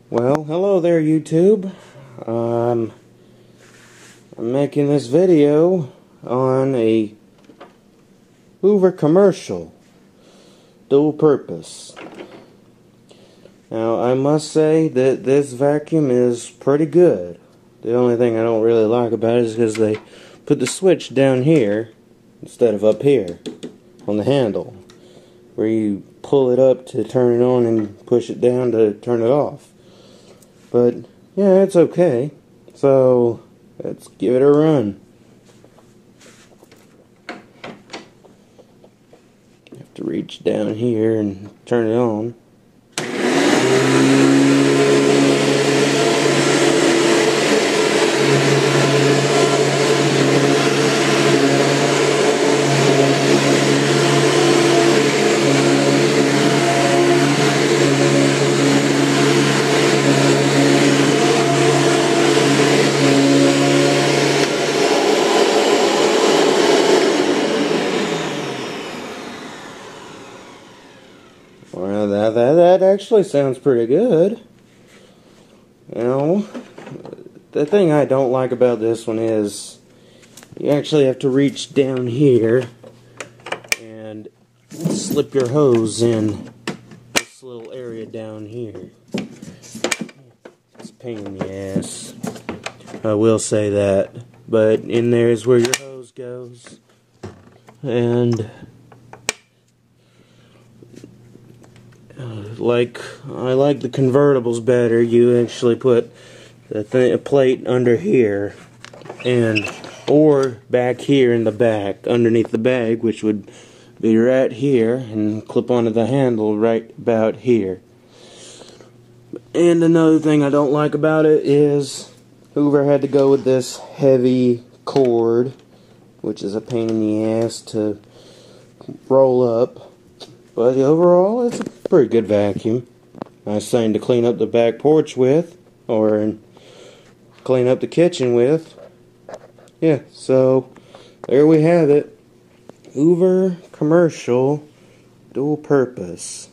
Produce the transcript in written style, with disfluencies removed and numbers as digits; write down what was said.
Well, hello there, YouTube. I'm making this video on a Hoover Commercial, dual purpose. Now, I must say that this vacuum is pretty good. The only thing I don't really like about it is because they put the switch down here instead of up here on the handle, where you pull it up to turn it on and push it down to turn it off. But yeah, it's okay. So let's give it a run. You have to reach down here and turn it on. Well, that actually sounds pretty good. You know, the thing I don't like about this one is you actually have to reach down here and slip your hose in this little area down here. It's a pain in the ass, I will say that. But in there is where your hose goes. And I like the convertibles better. You actually put a plate under here, or back here in the back, underneath the bag, which would be right here, and clip onto the handle right about here. And another thing I don't like about it is Hoover had to go with this heavy cord, which is a pain in the ass to roll up. But overall, it's a pretty good vacuum. Nice thing to clean up the back porch with, or clean up the kitchen with. Yeah, so there we have it. Hoover Commercial, dual purpose.